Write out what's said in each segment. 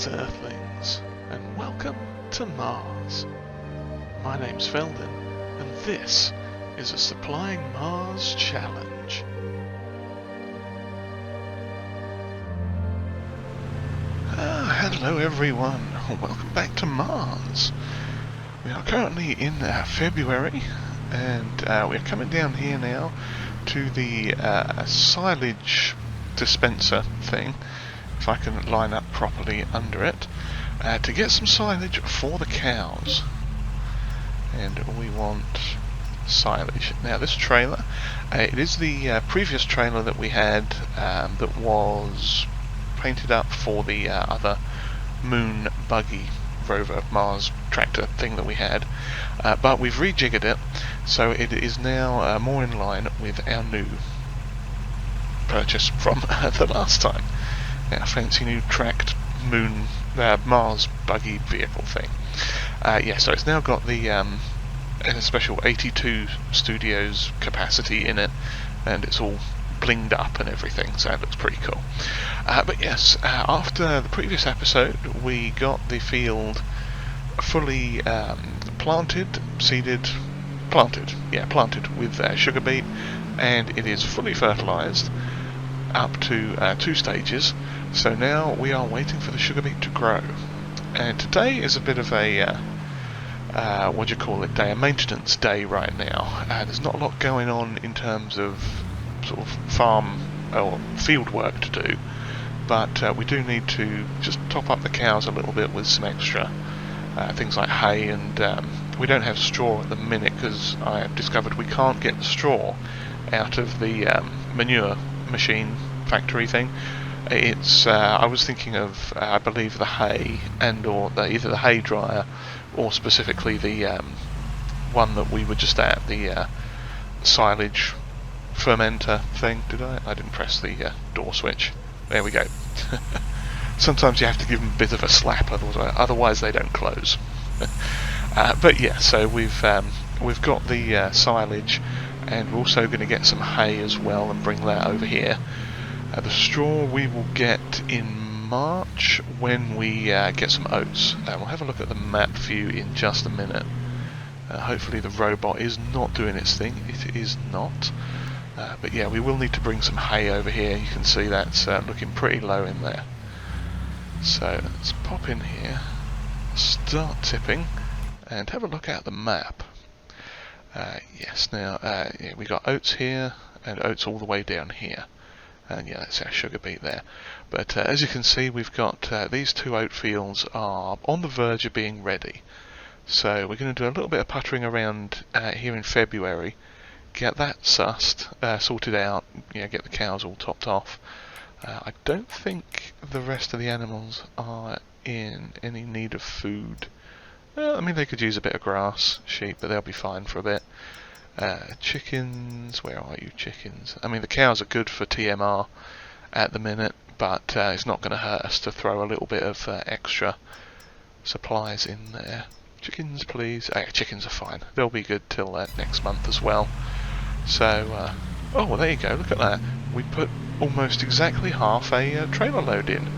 Greetings, Earthlings, and welcome to Mars. My name's Felden, and this is a Supplying Mars Challenge. Hello everyone, welcome back to Mars. We are currently in February, and we're coming down here now to the silage dispenser thing, if I can line up properly under it, to get some silage for the cows. And we want silage. Now this trailer, it is the previous trailer that we had that was painted up for the other moon buggy rover Mars tractor thing that we had, but we've rejiggered it so it is now more in line with our new purchase from the last time. A fancy new tracked moon Mars buggy vehicle thing. So it's now got the a special 82 studios capacity in it, and it's all blinged up and everything, so it looks pretty cool. But yes, after the previous episode, we got the field fully planted with sugar beet, and it is fully fertilized up to 2 stages. So now we are waiting for the sugar beet to grow, and today is a bit of a a maintenance day right now. There's not a lot going on in terms of sort of farm or field work to do, but we do need to just top up the cows a little bit with some extra things like hay, and we don't have straw at the minute because I have discovered we can't get the straw out of the manure machine factory thing. It's I was thinking of I believe the hay or either the hay dryer or specifically the one that we were just at, the silage fermenter thing. I didn't press the door switch. There we go. Sometimes you have to give them a bit of a slap, otherwise they don't close. But yeah, so we've got the silage, and we're also going to get some hay as well and bring that over here. The straw we will get in March when we get some oats. We'll have a look at the map view in just a minute. Hopefully the robot is not doing its thing. It is not. But yeah, we will need to bring some hay over here. You can see that's looking pretty low in there. So let's pop in here, start tipping, and have a look at the map. Yes, now we got oats here and oats all the way down here. And yeah, that's our sugar beet there. But as you can see, we've got these 2 oat fields are on the verge of being ready. So we're going to do a little bit of puttering around here in February, get that sorted out, get the cows all topped off. I don't think the rest of the animals are in any need of food. I mean, they could use a bit of grass, sheep, but they'll be fine for a bit. Chickens, where are you chickens? I mean, the cows are good for TMR at the minute, but it's not going to hurt us to throw a little bit of extra supplies in there. Chickens, please. Chickens are fine. They'll be good till next month as well. So, oh, well, there you go. Look at that. We put almost exactly half a trailer load in.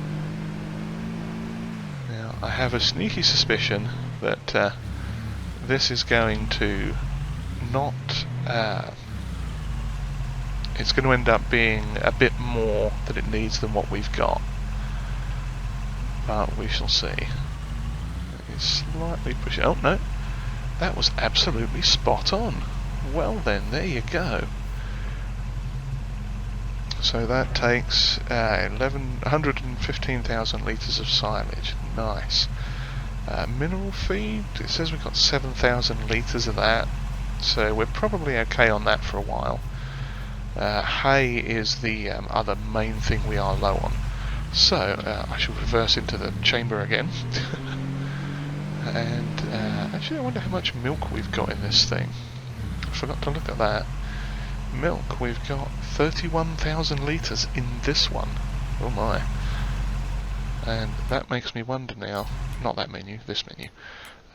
Now, I have a sneaky suspicion that this is going to not it's going to end up being a bit more than it needs than what we've got, but we shall see. Let me slightly push it. Oh no, that was absolutely spot on. Well then, there you go. So that takes 115,000 litres of silage. Nice. Mineral feed, it says we've got 7,000 litres of that, so we're probably okay on that for a while. Hay is the other main thing we are low on. So I shall reverse into the chamber again. And actually I wonder how much milk we've got in this thing. I forgot to look at that. Milk, we've got 31,000 litres in this one. Oh my. And that makes me wonder now, not that menu, this menu,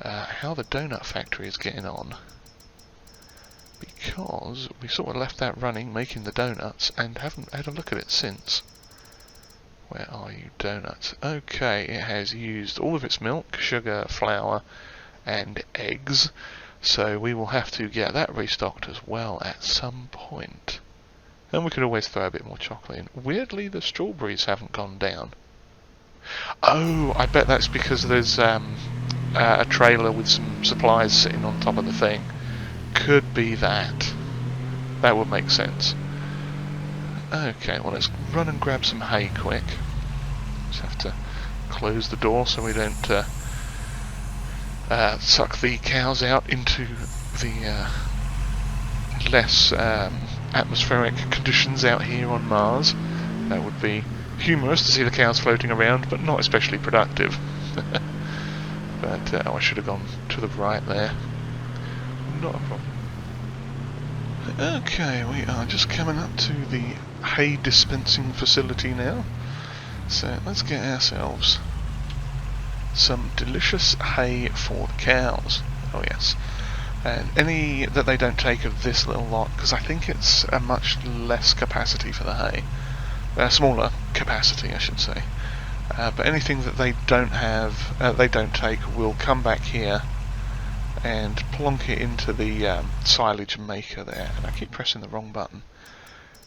how the donut factory is getting on. Because we sort of left that running, making the donuts, and haven't had a look at it since. Where are you, donuts? Okay, it has used all of its milk, sugar, flour, and eggs. So we will have to get that restocked as well at some point. And we could always throw a bit more chocolate in. Weirdly, the strawberries haven't gone down. Oh, I bet that's because there's a trailer with some supplies sitting on top of the thing. Could be that. That would make sense. Okay, well, let's run and grab some hay quick. Just have to close the door so we don't suck the cows out into the less atmospheric conditions out here on Mars. That would be humorous to see the cows floating around, but not especially productive. But I should have gone to the right there. Not a problem. Okay, we are just coming up to the hay dispensing facility now. So let's get ourselves some delicious hay for the cows. Oh yes. And any that they don't take of this little lot, because I think it's a much less capacity for the hay. A smaller capacity, I should say. But anything that they don't have, they don't take, will come back here and plonk it into the silage maker there. And I keep pressing the wrong button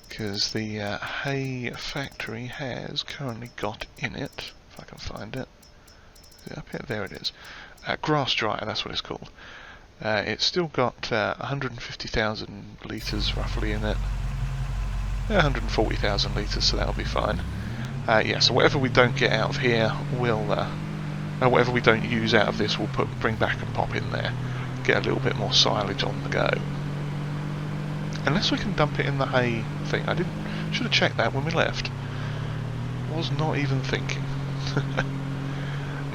because the hay factory has currently got in it, if I can find it. Is it up here? There it is. Grass dryer, that's what it's called. It's still got 150,000 litres roughly in it. 140,000 litres, so that'll be fine. Yeah, so whatever we don't get out of here, we'll whatever we don't use out of this, we'll bring back and pop in there. Get a little bit more silage on the go. Unless we can dump it in the hay thing. Should have checked that when we left. Was not even thinking.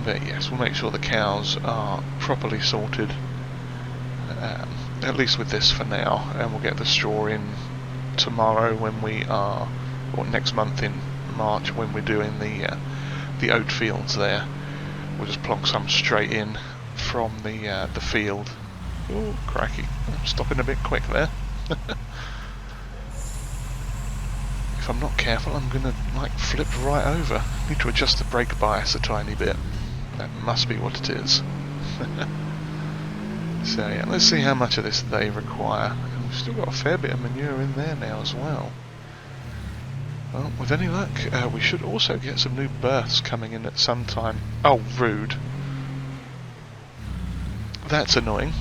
But yes, we'll make sure the cows are properly sorted. At least with this for now, and we'll get the straw in tomorrow when we are, or next month in March when we're doing the oat fields there. We'll just plonk some straight in from the field. Oh, cracky! I'm stopping a bit quick there. If I'm not careful, I'm gonna flip right over. Need to adjust the brake bias a tiny bit. That must be what it is. So yeah, let's see how much of this they require. And we've still got a fair bit of manure in there now as well. Well, with any luck, we should also get some new berths coming in at some time. Oh, rude. That's annoying.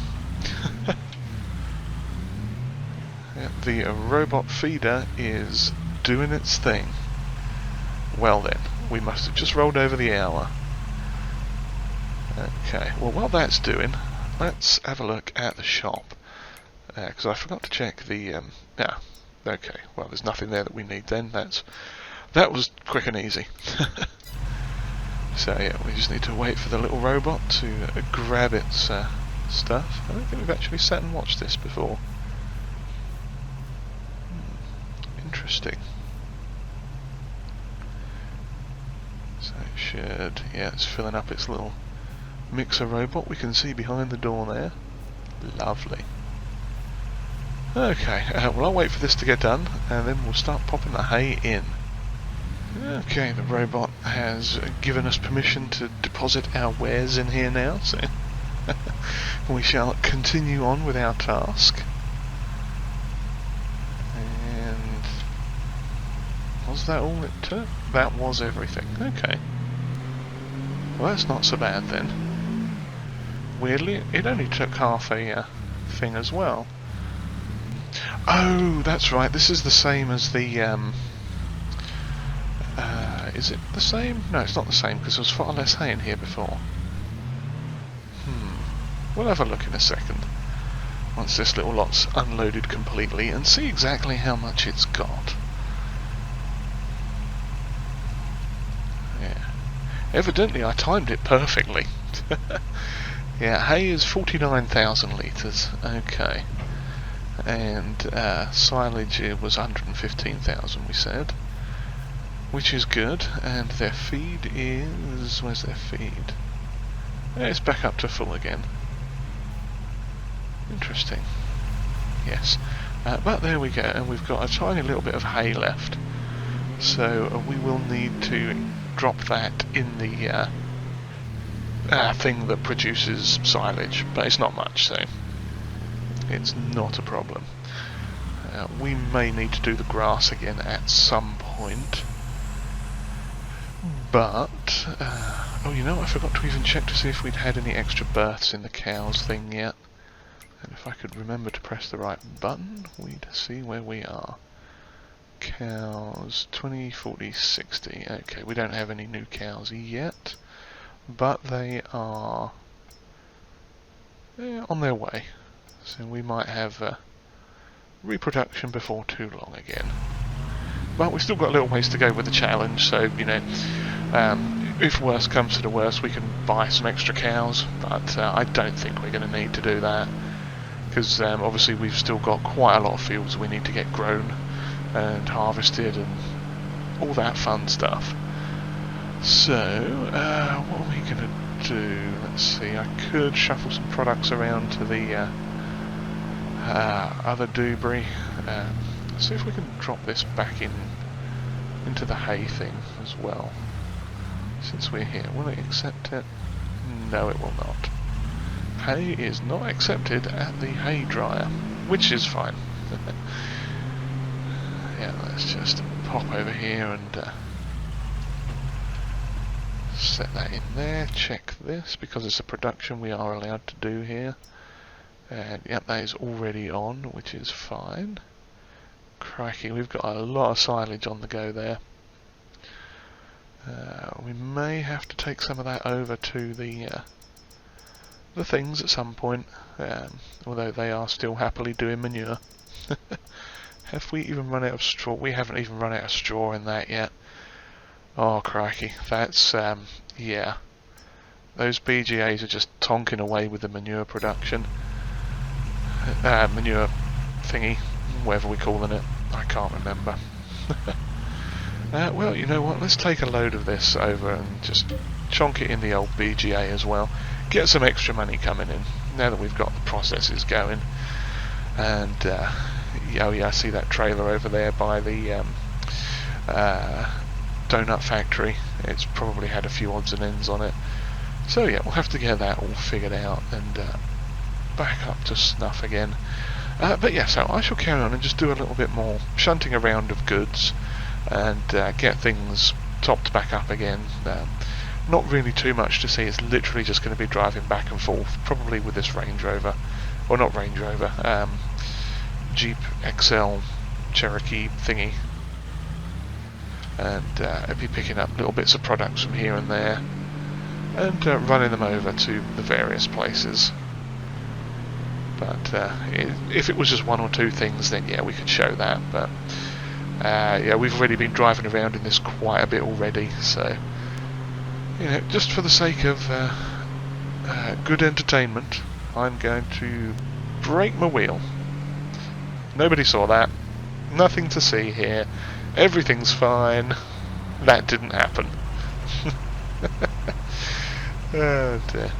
Yeah, the robot feeder is doing its thing. Well then, we must have just rolled over the hour. Okay, well while that's doing, let's have a look at the shop. Because I forgot to check the... yeah, okay, well there's nothing there that we need then. That was quick and easy. So yeah, we just need to wait for the little robot to grab its stuff. I don't think we've actually sat and watched this before. Interesting. So it should... yeah, it's filling up its little mixer robot. We can see behind the door there. Lovely. Okay, well I'll wait for this to get done and then we'll start popping the hay in. Okay, the robot has given us permission to deposit our wares in here now, so we shall continue on with our task. And was that all it took? That was everything. Okay. Well, that's not so bad then. Weirdly, it only took half a thing as well. Oh, that's right. This is the same as the. Is it the same? No, it's not the same because there was far less hay in here before. We'll have a look in a second once this little lot's unloaded completely and see exactly how much it's got. Yeah. Evidently, I timed it perfectly. Yeah, hay is 49,000 litres. Okay. And silage was 115,000, we said. Which is good, and their feed is... where's their feed? Yeah, it's back up to full again. Interesting. Yes. But there we go, and we've got a tiny little bit of hay left. So we will need to drop that in the thing that produces silage, but it's not much, so it's not a problem. We may need to do the grass again at some point, but oh, you know, I forgot to even check to see if we'd had any extra births in the cows thing yet. And if I could remember to press the right button, we'd see where we are. Cows, 20, 40, 60. Okay, we don't have any new cows yet, but they are on their way. So we might have reproduction before too long again. But we've still got a little ways to go with the challenge, so, you know, if worse comes to the worst, we can buy some extra cows, but I don't think we're going to need to do that, because obviously we've still got quite a lot of fields we need to get grown and harvested and all that fun stuff. So, what are we going to do? Let's see, I could shuffle some products around to the other debris. Let's see if we can drop this back into the hay thing as well. Since we're here, will it accept it? No, it will not. Hay is not accepted at the hay dryer, which is fine. Yeah, let's just pop over here and set that in there. Check this, because it's a production we are allowed to do here. And yep, that is already on, which is fine. Crikey, we've got a lot of silage on the go there. We may have to take some of that over to the things at some point, although they are still happily doing manure. Have we even run out of straw? We haven't even run out of straw in that yet. Oh crikey, that's yeah. Those BGAs are just tonking away with the manure production. Manure thingy, whatever we're calling it. I can't remember. Well, you know what, let's take a load of this over and just chonk it in the old BGA as well. Get some extra money coming in, now that we've got the processes going. And, oh yeah, I see that trailer over there by the donut factory. It's probably had a few odds and ends on it. So yeah, we'll have to get that all figured out and back up to snuff again. But yeah, so I shall carry on and just do a little bit more shunting around of goods and get things topped back up again. Not really too much to see, it's literally just going to be driving back and forth, probably with this Range Rover, or not Range Rover, Jeep XL Cherokee thingy. And I'll be picking up little bits of products from here and there, and running them over to the various places. But if it was just one or two things, then yeah, we could show that, but yeah, we've already been driving around in this quite a bit already, so you know, just for the sake of good entertainment, I'm going to break my wheel. Nobody saw that. Nothing to see here. Everything's fine. That didn't happen. Oh dear.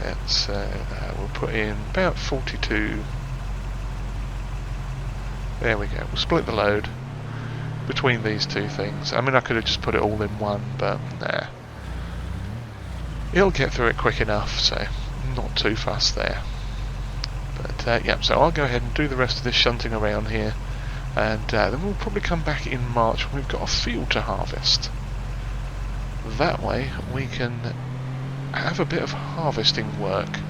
Let's we'll put in about 42. There we go. We'll split the load between these two things. I mean, I could have just put it all in one, but nah. It'll get through it quick enough, so not too fussed there. But yeah, so I'll go ahead and do the rest of this shunting around here, and then we'll probably come back in March when we've got a field to harvest. That way we can have a bit of harvesting work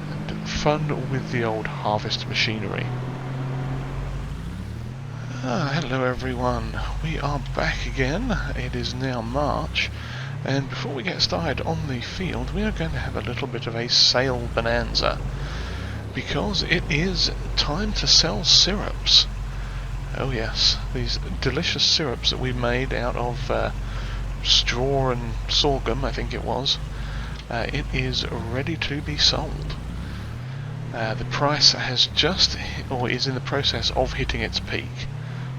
and fun with the old harvest machinery. Hello everyone, we are back again. It is now March, and before we get started on the field, we are going to have a little bit of a sale bonanza, because it is time to sell syrups. Oh yes, these delicious syrups that we made out of straw and sorghum, I think it was. It is ready to be sold. The price has just, or is in the process of hitting its peak.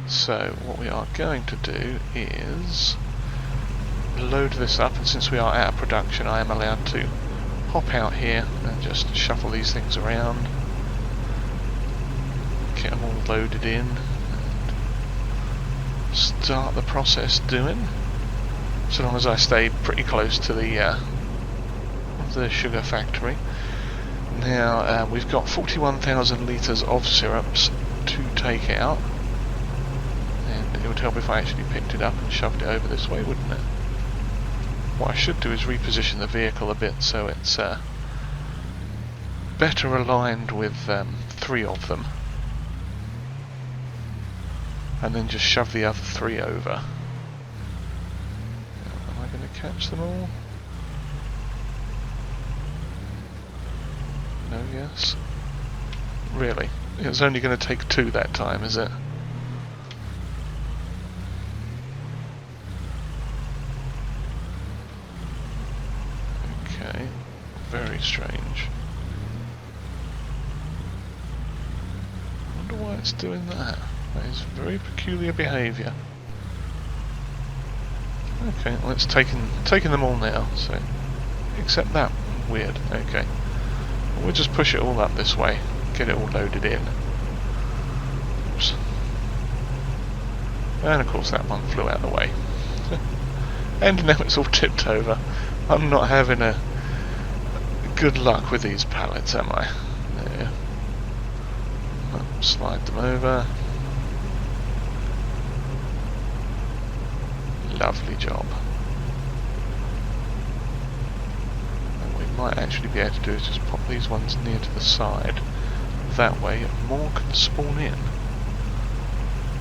So what we are going to do is load this up, and since we are out of production, I am allowed to hop out here and just shuffle these things around, get them all loaded in, and start the process doing, so long as I stayed pretty close to the sugar factory. Now we've got 41,000 litres of syrups to take out, and it would help if I actually picked it up and shoved it over this way, wouldn't it? What I should do is reposition the vehicle a bit so it's better aligned with 3 of them, and then just shove the other 3 over. Am I going to catch them all? No, yes. Really? It's only going to take 2 that time, is it? Okay, very strange. I wonder why it's doing that. That is very peculiar behaviour. Okay, well it's taking them all now, so except that weird. Okay. We'll just push it all up this way, get it all loaded in. Oops. And of course that one flew out of the way. And now it's all tipped over. I'm not having a good luck with these pallets, am I? There. Slide them over. Lovely job. Might actually be able to do is just pop these ones near to the side. That way more can spawn in,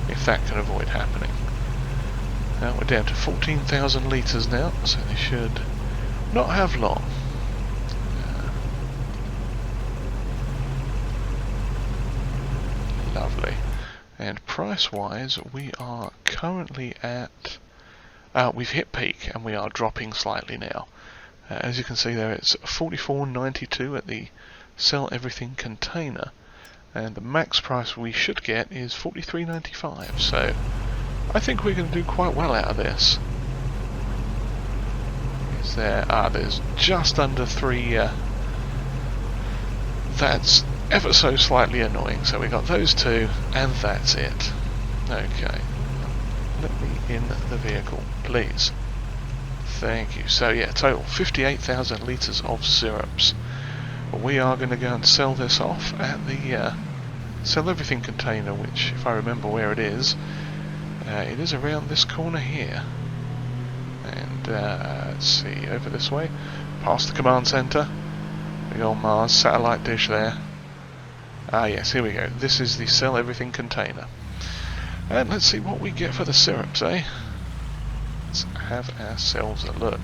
if that can avoid happening. Now we're down to 14,000 litres now, so they should not have long. Lovely. And price wise we are currently at we've hit peak and we are dropping slightly now. As you can see there, it's 44.92 at the sell everything container, and the max price we should get is 43.95. So I think we're going to do quite well out of this. Is there? There's just under 3. That's ever so slightly annoying. So we got those 2, and that's it. Okay, let me in the vehicle, please. Thank you. So yeah, total 58,000 litres of syrups. We are going to go and sell this off at the sell everything container, which, if I remember where it is around this corner here. And let's see, over this way, past the command centre, the old Mars satellite dish there. Yes, here we go. This is the sell everything container. And let's see what we get for the syrups, eh? Let's have ourselves a look.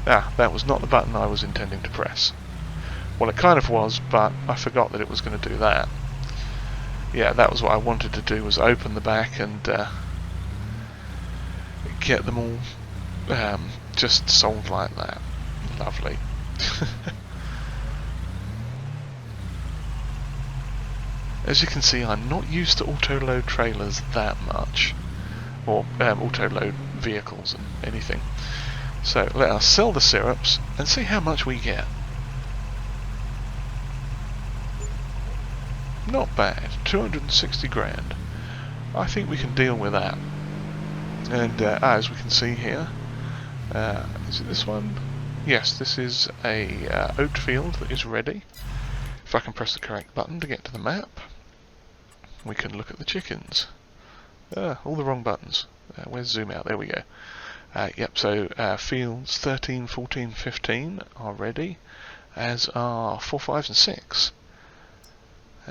That was not the button I was intending to press. Well, it kind of was, but I forgot that it was going to do that. Yeah, that was what I wanted to do, was open the back and get them all just sold like that. Lovely. As you can see, I'm not used to auto-load trailers that much, or auto-load vehicles and anything. So let us sell the syrups and see how much we get. Not bad, 260 grand. I think we can deal with that. And as we can see here, is it this one? Yes, this is a oat field that is ready. If I can press the correct button to get to the map, we can look at the chickens. All the wrong buttons. Where's zoom out? There we go. Yep, so fields 13, 14, 15 are ready, as are 4, 5 and 6.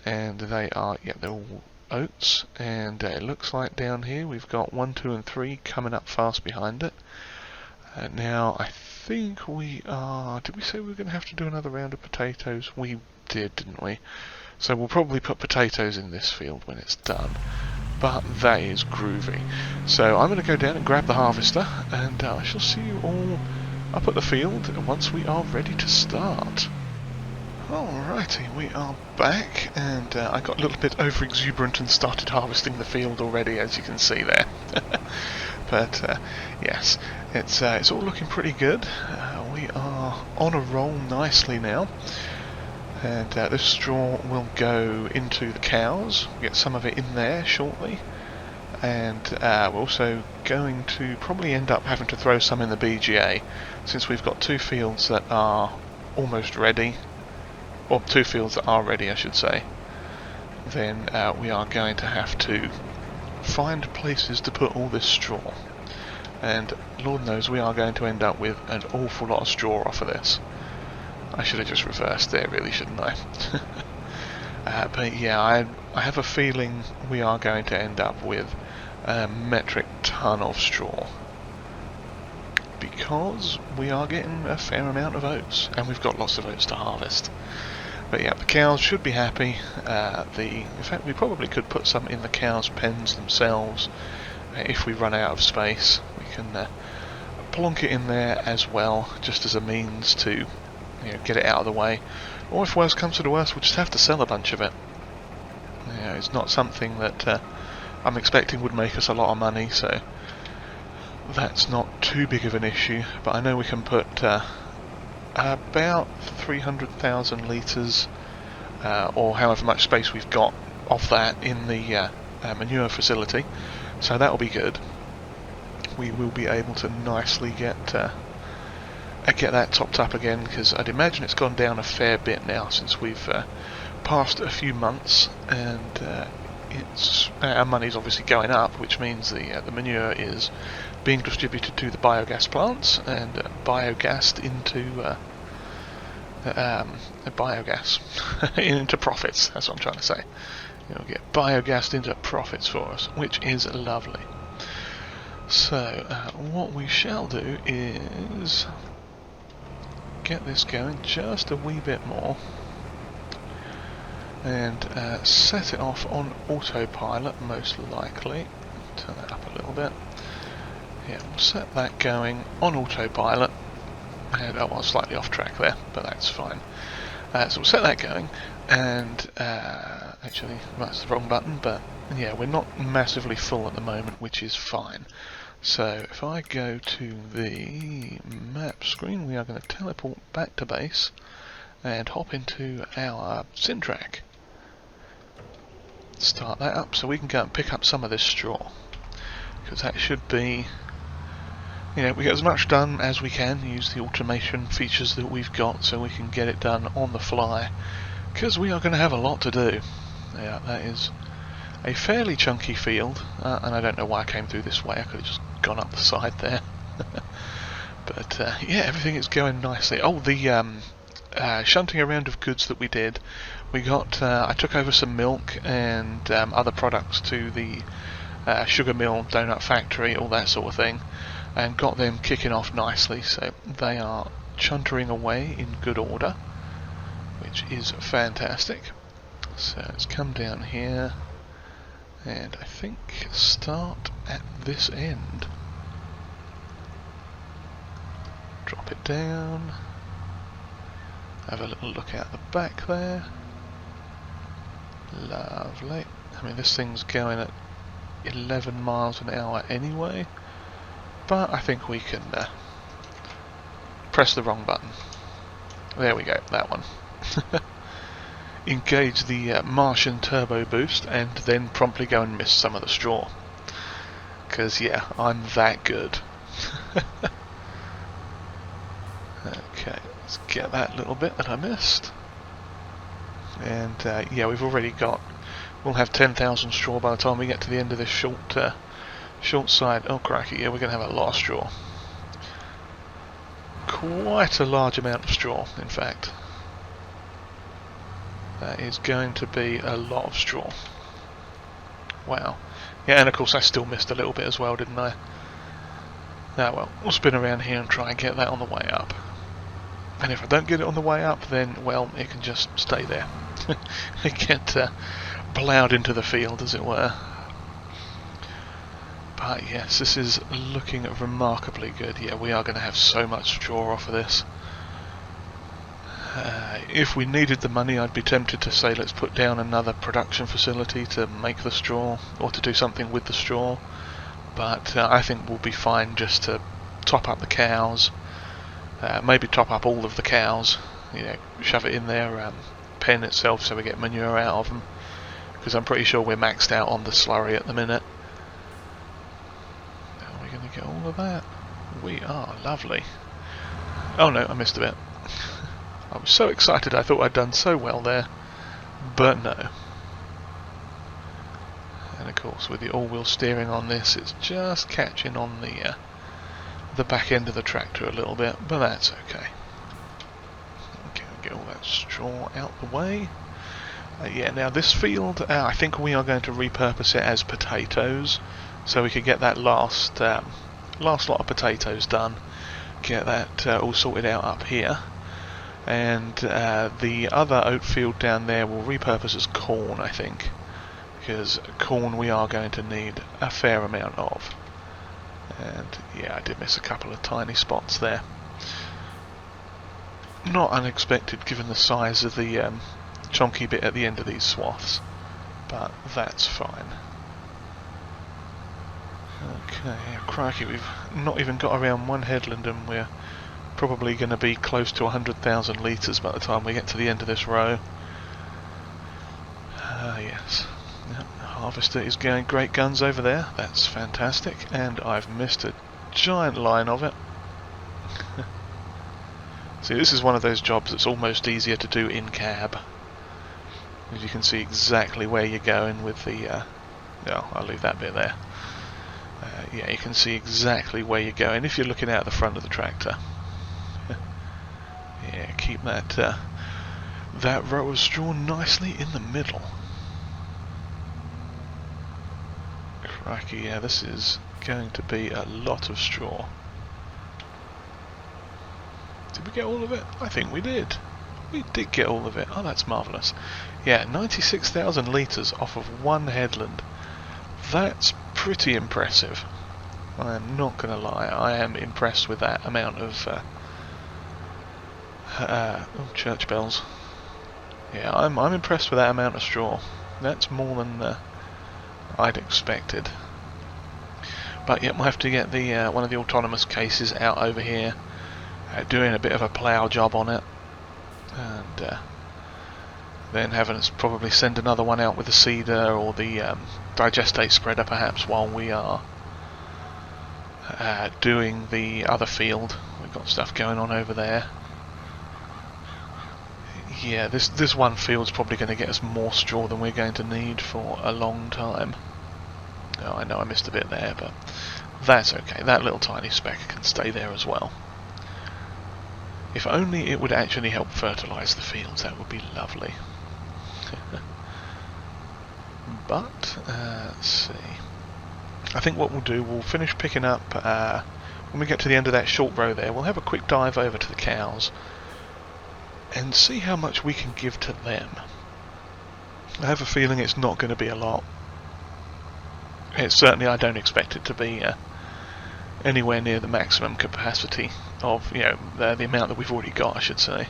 And they are, yep, they're all oats, and it looks like down here we've got 1, 2 and 3 coming up fast behind it. Now I think we are, did we say we were going to have to do another round of potatoes? We did, didn't we? So we'll probably put potatoes in this field when it's done. But that is groovy. So I'm going to go down and grab the harvester, and I shall see you all up at the field once we are ready to start. Alrighty, we are back, and I got a little bit over exuberant and started harvesting the field already, as you can see there. But yes, it's all looking pretty good. We are on a roll nicely now. And this straw will go into the cows, get some of it in there shortly, and we're also going to probably end up having to throw some in the BGA, since we've got two fields that are almost ready, or two fields that are ready I should say. Then we are going to have to find places to put all this straw, and Lord knows we are going to end up with an awful lot of straw off of this. I should have just reversed there, really, shouldn't I? But yeah, I have a feeling we are going to end up with a metric ton of straw, because we are getting a fair amount of oats, and we've got lots of oats to harvest. But yeah, the cows should be happy. In fact, we probably could put some in the cows' pens themselves. If we run out of space, we can plonk it in there as well, just as a means to get it out of the way. Or if worse comes to the worst, we'll just have to sell a bunch of it. It's not something that I'm expecting would make us a lot of money, so that's not too big of an issue. But I know we can put about 300,000 litres, or however much space we've got of that in the manure facility, so that'll be good. We will be able to nicely get that topped up again, because I'd imagine it's gone down a fair bit now since we've passed a few months, and our money's obviously going up, which means the manure is being distributed to the biogas plants and biogassed into biogas into profits. That's what I'm trying to say. You'll get biogassed into profits for us, which is lovely. So what we shall do is get this going just a wee bit more and set it off on autopilot, most likely. Turn that up a little bit. Yeah, we'll set that going on autopilot. And I was slightly off track there, but that's fine. So we'll set that going, and actually that's the wrong button, but yeah, we're not massively full at the moment, which is fine. So if I go to the map screen, we are going to teleport back to base and hop into our Syntrack. Start that up so we can go and pick up some of this straw, because that should be, we get as much done as we can, use the automation features that we've got so we can get it done on the fly, because we are going to have a lot to do. Yeah, that is a fairly chunky field, and I don't know why I came through this way. I could have just gone up the side there. But yeah, everything is going nicely. Oh, the shunting around of goods that we did, we got, I took over some milk and other products to the sugar mill, donut factory, all that sort of thing, and got them kicking off nicely, so they are chuntering away in good order, which is fantastic. So let's come down here and I think start at this end. Drop it down, have a little look out the back there. Lovely. I mean, this thing's going at 11 miles an hour anyway, but I think we can press the wrong button. There we go, that one. Engage the Martian turbo boost and then promptly go and miss some of the straw, because yeah, I'm that good. Okay, let's get that little bit that I missed. And yeah, we've already got, we'll have 10,000 straw by the time we get to the end of this short side. Oh cracky, yeah, we're going to have a lot of straw. Quite a large amount of straw, in fact. That is going to be a lot of straw. Wow. Yeah, and of course I still missed a little bit as well, didn't I? Ah well, we'll spin around here and try and get that on the way up. And if I don't get it on the way up, then, well, it can just stay there. It get ploughed into the field, as it were. But yes, this is looking remarkably good. Yeah, we are going to have so much straw off of this. If we needed the money, I'd be tempted to say let's put down another production facility to make the straw, or to do something with the straw. But I think we'll be fine just to top up the cows. Maybe top up all of the cows, shove it in there, pen itself so we get manure out of them, because I'm pretty sure we're maxed out on the slurry at the minute. Are we going to get all of that? We are. Lovely. Oh no, I missed a bit. I was so excited, I thought I'd done so well there, but no. And of course with the all-wheel steering on this, it's just catching on the back end of the tractor a little bit, but that's okay. Okay, we'll get all that straw out the way. Yeah, now this field, I think we are going to repurpose it as potatoes, so we could get that last lot of potatoes done, get that all sorted out up here, and the other oat field down there will repurpose as corn, I think, because corn we are going to need a fair amount of. And yeah, I did miss a couple of tiny spots there. Not unexpected given the size of the chunky bit at the end of these swaths, but that's fine. Okay, crikey, we've not even got around one headland and we're probably going to be close to 100,000 litres by the time we get to the end of this row. Yes. Yep, the harvester is going great guns over there, that's fantastic, and I've missed a giant line of it. See, this is one of those jobs that's almost easier to do in cab, because you can see exactly where you're going with the... no, I'll leave that bit there. Yeah, you can see exactly where you're going if you're looking out the front of the tractor. Yeah, keep that that row of straw nicely in the middle. Crikey, yeah, this is going to be a lot of straw. Did we get all of it? I think we did. We did get all of it. Oh, that's marvellous. Yeah, 96,000 litres off of one headland. That's pretty impressive. I am not going to lie, I am impressed with that amount of... oh, church bells. Yeah, I'm impressed with that amount of straw. That's more than I'd expected. But yeah, we'll have to get the one of the autonomous cases out over here, doing a bit of a plough job on it, and then having us probably send another one out with the seeder or the digestate spreader perhaps while we are doing the other field. We've got stuff going on over there. Yeah, this one field's probably going to get us more straw than we're going to need for a long time. Oh, I know I missed a bit there, but that's okay. That little tiny speck can stay there as well. If only it would actually help fertilize the fields, that would be lovely. But, let's see. I think what we'll do, we'll finish picking up, when we get to the end of that short row there, we'll have a quick dive over to the cows and see how much we can give to them. I have a feeling it's not going to be a lot. It's certainly, I don't expect it to be anywhere near the maximum capacity of, you know, the amount that we've already got, I should say.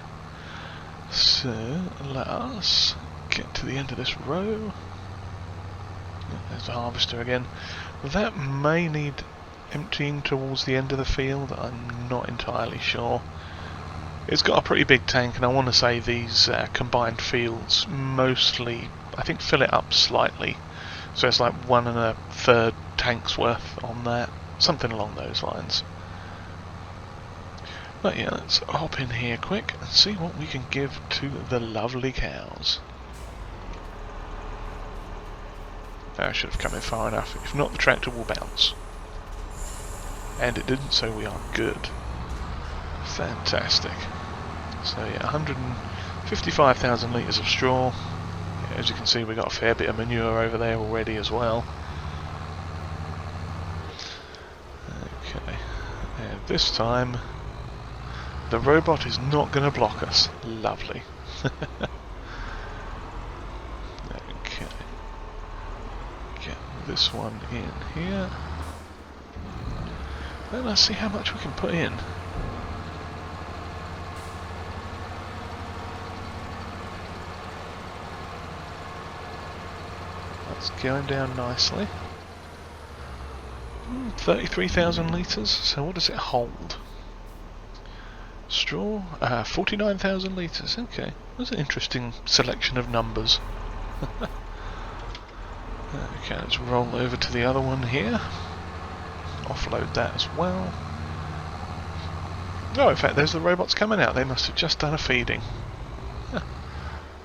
So, let us get to the end of this row. There's the harvester again. That may need emptying towards the end of the field, I'm not entirely sure. It's got a pretty big tank, and I want to say these combined fields mostly, I think, fill it up slightly. So it's like 1 1/3 tanks worth on that, something along those lines. But yeah, let's hop in here quick and see what we can give to the lovely cows. I should have come in far enough. If not, the tractor will bounce. And it didn't, so we are good. Fantastic. So yeah, 155,000 litres of straw. Yeah, as you can see, we've got a fair bit of manure over there already as well. Okay, and this time the robot is not going to block us. Lovely. Okay, get this one in here. Then let's see how much we can put in. That's going down nicely. 33,000 litres, so what does it hold? Straw, 49,000 litres. Okay, that's an interesting selection of numbers. Okay, let's roll over to the other one here. Offload that as well. Oh, in fact, there's the robots coming out. They must have just done a feeding.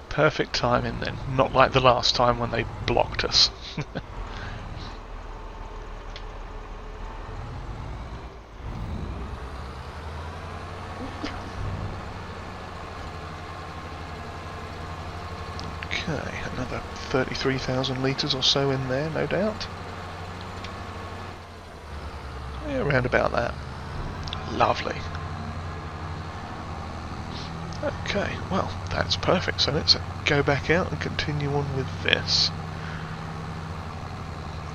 Perfect timing then. Not like the last time when they blocked us. Okay, another 33,000 litres or so in there, no doubt. Yeah, around about that. Lovely. Okay, well, that's perfect. So let's go back out and continue on with this.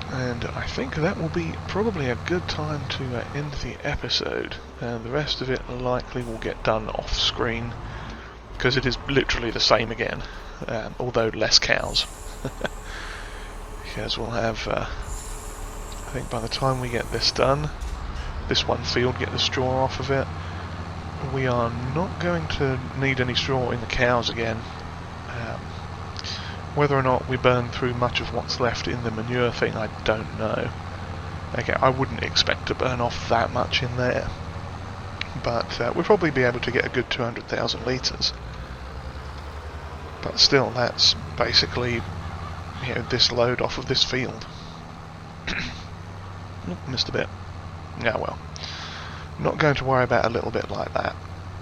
And I think that will be probably a good time to end the episode. The rest of it likely will get done off screen, because it is literally the same again, although less cows. Because we'll have, I think by the time we get this done, this one field, get the straw off of it, we are not going to need any straw in the cows again. Whether or not we burn through much of what's left in the manure thing, I don't know. Okay, I wouldn't expect to burn off that much in there, but we'll probably be able to get a good 200,000 litres. But still, that's basically, you know, this load off of this field. Missed a bit. Yeah, well, not going to worry about a little bit like that.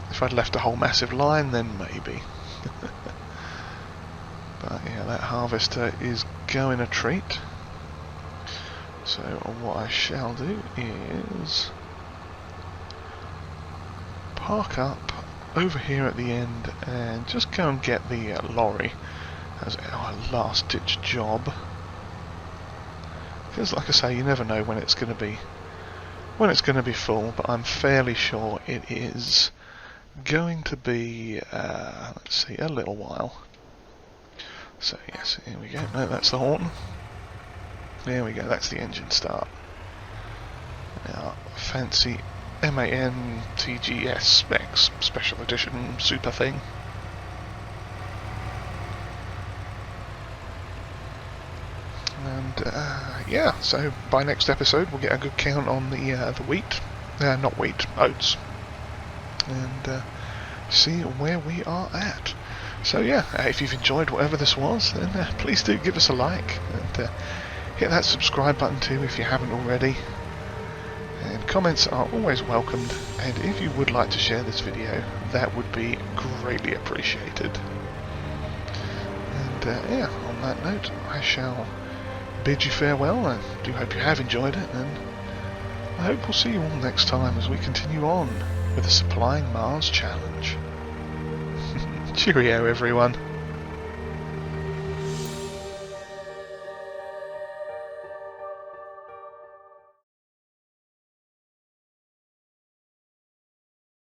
If I'd left a whole massive line, then maybe. But yeah, that harvester is going a treat. So what I shall do is park up over here at the end and just go and get the lorry as our last ditch job. Because like I say, you never know when it's going to be full, but I'm fairly sure it is going to be let's see, a little while. So yes, here we go. No, that's the horn. There we go, that's the engine start. Now, fancy MAN TGS specs, special edition super thing. And yeah, so by next episode we'll get a good count on the wheat, not wheat, oats, and see where we are at. So yeah, if you've enjoyed whatever this was, then please do give us a like, and hit that subscribe button too if you haven't already. And comments are always welcomed, and if you would like to share this video, that would be greatly appreciated. And yeah, on that note, I shall bid you farewell. I do hope you have enjoyed it, and I hope we'll see you all next time as we continue on with the Supplying Mars Challenge. Cheerio, everyone.